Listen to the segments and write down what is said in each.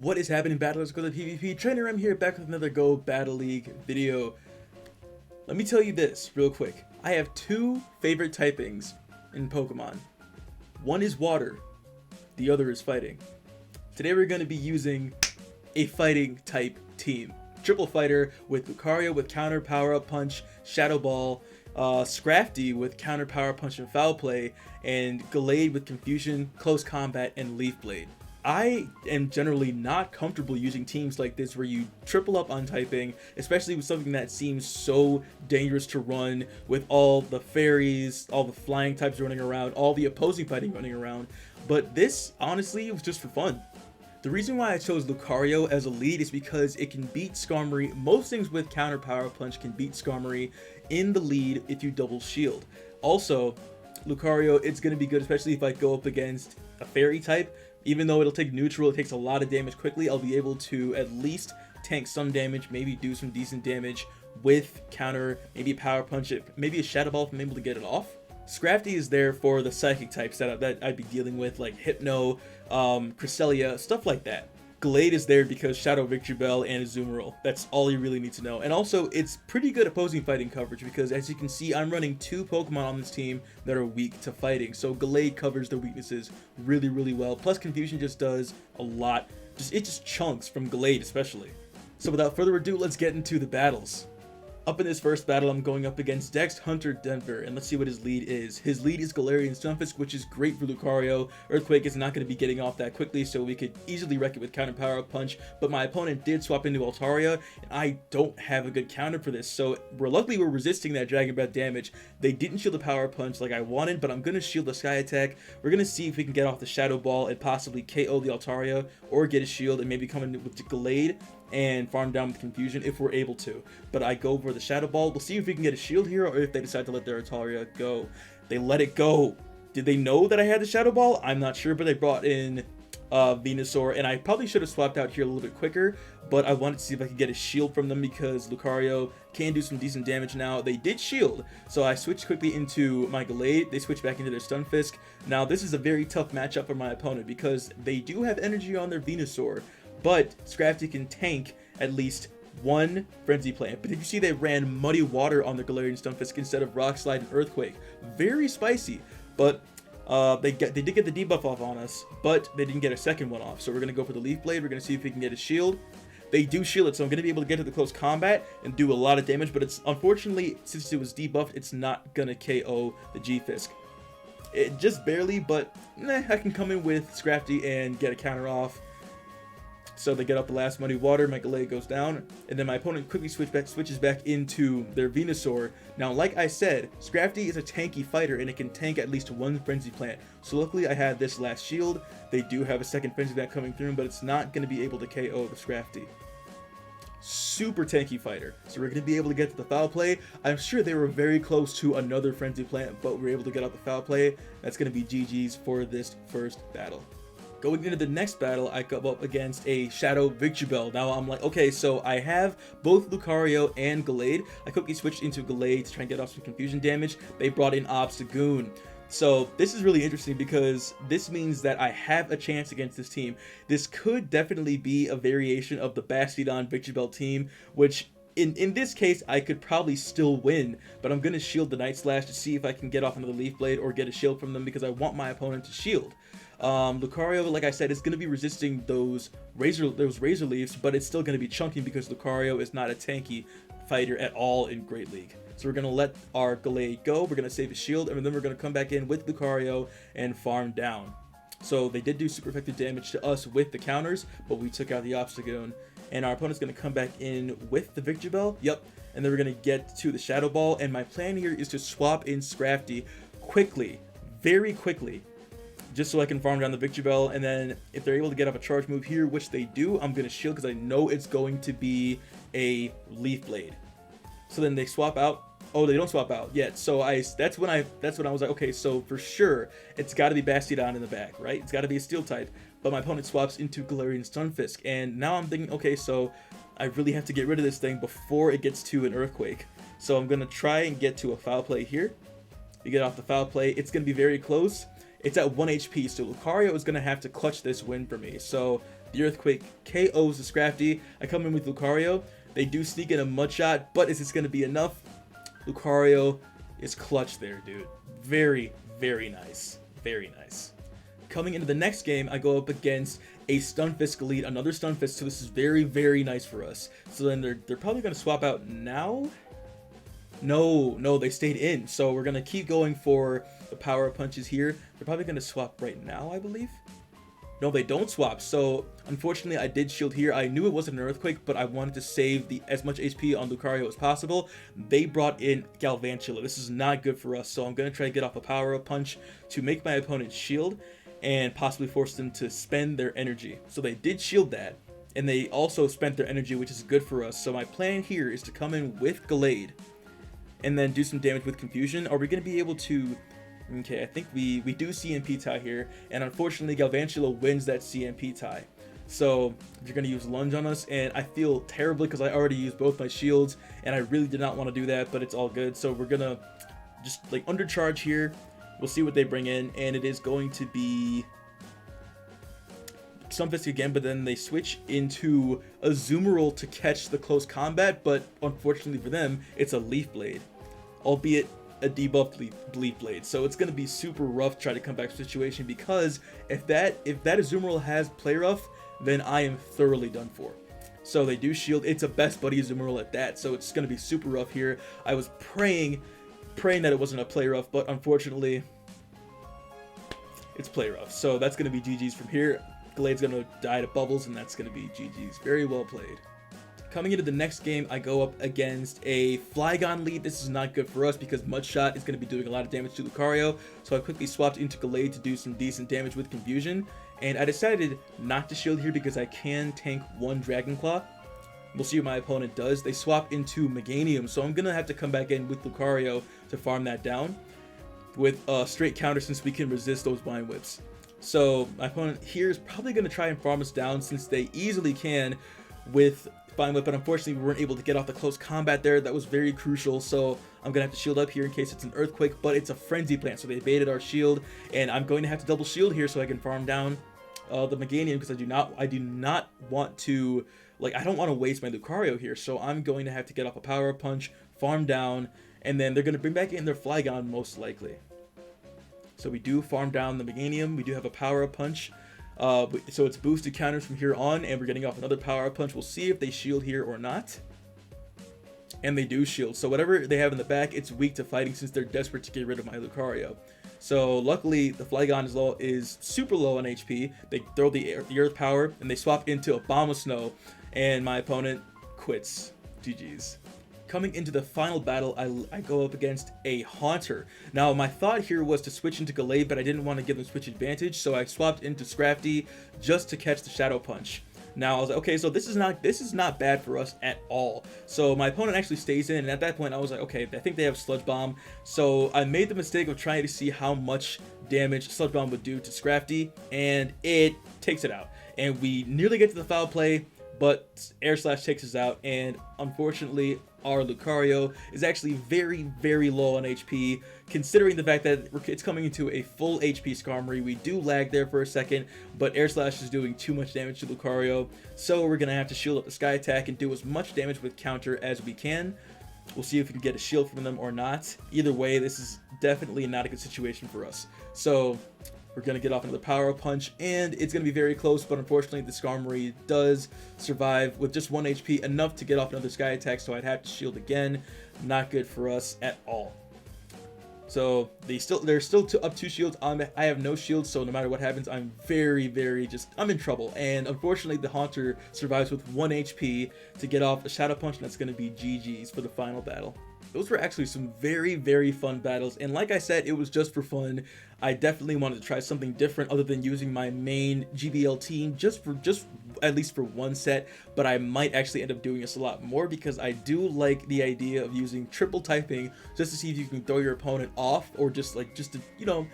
What is happening, battlers? Go to PvP Trainer. I'm here back with another Go Battle League video. Let me tell you this real quick. I have two favorite typings in Pokemon. One is water, the other is fighting. Today we're going to be using a fighting type team. Triple fighter with Lucario with counter power up punch, Shadow Ball, Scrafty with counter power punch and foul play, and Gallade with confusion, close combat, and Leaf Blade. I am generally not comfortable using teams like this where you triple up on typing, especially with something that seems so dangerous to run with all the fairies, all the flying types running around, all the opposing fighting running around. But this, honestly, was just for fun. The reason why I chose Lucario as a lead is because it can beat Skarmory. Most things with counter power punch can beat Skarmory in the lead if you double shield. Also, Lucario, it's going to be good, especially if I go up against a fairy type. Even though it'll take neutral, it takes a lot of damage quickly, I'll be able to at least tank some damage, maybe do some decent damage with counter, maybe a power punch, maybe a Shadow Ball if I'm able to get it off. Scrafty is there for the psychic type setup that I'd be dealing with, like Hypno, Cresselia, stuff like that. Gallade is there because Shadow Victreebel and Azumarill. That's all you really need to know. And also, it's pretty good opposing fighting coverage because, as you can see, I'm running two Pokemon on this team that are weak to fighting. So Gallade covers their weaknesses really, really well. Plus, Confusion just does a lot. It just chunks from Gallade especially. So without further ado, let's get into the battles. Up in this first battle, I'm going up against Dex Hunter Denver, and let's see what his lead is. His lead is Galarian Stunfisk, which is great for Lucario. Earthquake is not going to be getting off that quickly, so we could easily wreck it with counter power up punch, but my opponent did swap into Altaria, and I don't have a good counter for this, so luckily we're resisting that Dragon Breath damage. They didn't shield the power punch like I wanted, but I'm going to shield the Sky Attack. We're going to see if we can get off the Shadow Ball and possibly KO the Altaria, or get a shield and maybe come in with the Gallade and farm down with Confusion if we're able to. But I go for the Shadow Ball. We'll see if we can get a shield here or if they decide to let their Altaria go. They let it go. Did they know that I had the Shadow Ball? I'm not sure, but they brought in Venusaur, and I probably should have swapped out here a little bit quicker, but I wanted to see if I could get a shield from them because Lucario can do some decent damage now. They did shield, so I switched quickly into my Gallade. They switched back into their Stunfisk. Now this is a very tough matchup for my opponent because they do have energy on their Venusaur, but Scrafty can tank at least one Frenzy Plant. But did you see they ran Muddy Water on the Galarian Stunfisk instead of Rock Slide and Earthquake? Very spicy, but they did get the debuff off on us, but they didn't get a second one off. So we're going to go for the Leaf Blade. We're going to see if we can get a shield. They do shield it, so I'm going to be able to get to the close combat and do a lot of damage, but it's unfortunately, since it was debuffed, it's not going to KO the G-Fisk. It just barely, but I can come in with Scrafty and get a counter off. So they get up the last Muddy Water, my Gallade goes down, and then my opponent quickly switches back into their Venusaur. Now, like I said, Scrafty is a tanky fighter, and it can tank at least one Frenzy Plant. So luckily I had this last shield. They do have a second Frenzy Plant coming through, but it's not going to be able to KO the Scrafty. Super tanky fighter. So we're going to be able to get to the foul play. I'm sure they were very close to another Frenzy Plant, but we're able to get out the foul play. That's going to be GG's for this first battle. Going into the next battle, I come up against a Shadow Victreebel. Now I'm like, okay, so I have both Lucario and Gallade. I quickly switched into Gallade to try and get off some confusion damage. They brought in Obstagoon. So this is really interesting because this means that I have a chance against this team. This could definitely be a variation of the Bastiodon Victreebel team, which in this case, I could probably still win, but I'm going to shield the Night Slash to see if I can get off another Leaf Blade or get a shield from them because I want my opponent to shield. Lucario, like I said, is going to be resisting those Razor Leafs, but it's still going to be chunking because Lucario is not a tanky fighter at all in Great League. So we're going to let our Gallade go, we're going to save his shield, and then we're going to come back in with Lucario and farm down. So they did do super effective damage to us with the counters, but we took out the Obstagoon. And our opponent's going to come back in with the Victreebel. Yep. And then we're going to get to the Shadow Ball. And my plan here is to swap in Scrafty quickly, very quickly, just so I can farm down the Victreebel. And then if they're able to get off a charge move here, which they do, I'm going to shield because I know it's going to be a Leaf Blade. So then they swap out. Oh, they don't swap out yet. So that's when I was like, okay, so for sure it's got to be Bastiodon in the back, right? It's got to be a Steel type. But my opponent swaps into Galarian Stunfisk, and now I'm thinking, okay, so I really have to get rid of this thing before it gets to an Earthquake. So I'm gonna try and get to a foul play here. You get off the foul play, it's gonna be very close. It's at 1 HP, so Lucario is gonna have to clutch this win for me. So The Earthquake KOs the Scrafty. I come in with Lucario. They do sneak in a Mud Shot, but is this going to be enough? Lucario is clutch there, dude. Very, very nice. Very nice. Coming into the next game, I go up against a Stunfisk Elite, another Stunfisk, so this is very, very nice for us. So then they're probably going to swap out now? No, they stayed in. So we're going to keep going for the power punches here. They're probably going to swap right now, I believe. No, they don't swap. So unfortunately, I did shield here. I knew it wasn't an Earthquake, but I wanted to save as much HP on Lucario as possible. They brought in Galvantula. This is not good for us, so I'm going to try to get off a power punch to make my opponent shield and possibly force them to spend their energy. So they did shield that, and they also spent their energy, which is good for us. So my plan here is to come in with Gallade and then do some damage with Confusion. Are we going to be able to... Okay, I think we do CMP tie here, and unfortunately Galvantula wins that CMP tie. So they're going to use Lunge on us, and I feel terribly because I already used both my shields, and I really did not want to do that, but it's all good. So we're going to just like undercharge here. We'll see what they bring in, and it is going to be Stunfisk again, but then they switch into a Azumarill to catch the close combat, but unfortunately for them, it's a Leaf Blade, albeit a debuffed Leaf Blade. So it's going to be super rough to try to come back to the situation, because if that Azumarill has Play Rough, then I am thoroughly done for. So they do shield. It's a best buddy Azumarill at that, so it's going to be super rough here. I was praying that it wasn't a Play Rough, but unfortunately it's Play Rough. So that's going to be GG's from here. Gallade's going to die to Bubbles, and that's going to be GG's. Very well played. Coming into the next game, I go up against a Flygon lead. This is not good for us because Mud Shot is going to be doing a lot of damage to Lucario. So I quickly swapped into Gallade to do some decent damage with Confusion. And I decided not to shield here because I can tank one Dragon Claw. We'll see what my opponent does. They swap into Meganium, so I'm going to have to come back in with Lucario to farm that down with a straight counter since we can resist those Vine Whips. So my opponent here is probably going to try and farm us down since they easily can with Vine Whip, but unfortunately we weren't able to get off the close combat there. That was very crucial, so I'm going to have to shield up here in case it's an Earthquake, but it's a Frenzy Plant, so they evaded our shield, and I'm going to have to double shield here so I can farm down the Meganium, because I do not want to, I don't want to waste my Lucario here, so I'm going to have to get off a Power Punch, farm down, and then they're going to bring back in their Flygon most likely. So we do farm down the Meganium, we do have a Power Punch, so it's boosted counters from here on, and we're getting off another Power Punch. We'll see if they shield here or not. And they do shield, so whatever they have in the back, it's weak to fighting since they're desperate to get rid of my Lucario. So luckily the Flygon is super low on HP. They throw the Earth Power, and they swap into Abomasnow, and my opponent quits. GG's. Coming into the final battle, I go up against a Haunter. Now, my thought here was to switch into Gallade, but I didn't want to give them switch advantage, so I swapped into Scrafty just to catch the Shadow Punch. Now, I was like, okay, so this is not bad for us at all. So my opponent actually stays in, and at that point, I was like, okay, I think they have Sludge Bomb. So I made the mistake of trying to see how much damage Sludge Bomb would do to Scrafty, and it takes it out. And we nearly get to the foul play, but Air Slash takes us out, and unfortunately, our Lucario is actually very, very low on HP, considering the fact that it's coming into a full HP Skarmory. We do lag there for a second, but Air Slash is doing too much damage to Lucario, so we're going to have to shield up the Sky Attack and do as much damage with counter as we can. We'll see if we can get a shield from them or not. Either way, this is definitely not a good situation for us. So we're going to get off another Power Punch, and it's going to be very close, but unfortunately the Skarmory does survive with just 1 HP, enough to get off another Sky Attack, so I'd have to shield again. Not good for us at all. So they're still up 2 shields. I have no shields, so no matter what happens, I'm I'm in trouble. And unfortunately, the Haunter survives with 1 HP to get off a Shadow Punch, and that's going to be GG's for the final battle. Those were actually some very, very fun battles, and like I said, it was just for fun. I definitely wanted to try something different other than using my main GBL team just at least for one set, but I might actually end up doing this a lot more because I do like the idea of using triple typing just to see if you can throw your opponent off, or just to, you know,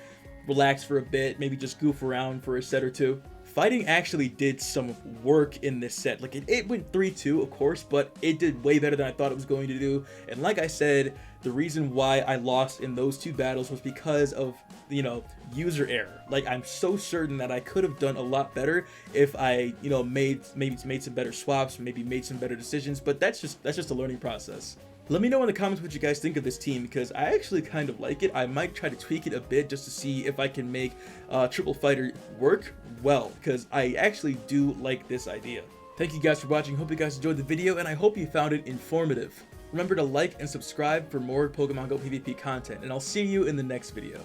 relax for a bit, maybe just goof around for a set or two. Fighting actually did some work in this set. It went 3-2, of course, but it did way better than I thought it was going to do. And like I said, the reason why I lost in those 2 battles was because of, you know, user error. Like, I'm so certain that I could have done a lot better if I, you know, made some better swaps, maybe made some better decisions, but that's just a learning process. Let me know in the comments what you guys think of this team, because I actually kind of like it. I might try to tweak it a bit just to see if I can make Triple Fighter work well, because I actually do like this idea. Thank you guys for watching. Hope you guys enjoyed the video, and I hope you found it informative. Remember to like and subscribe for more Pokemon Go PvP content, and I'll see you in the next video.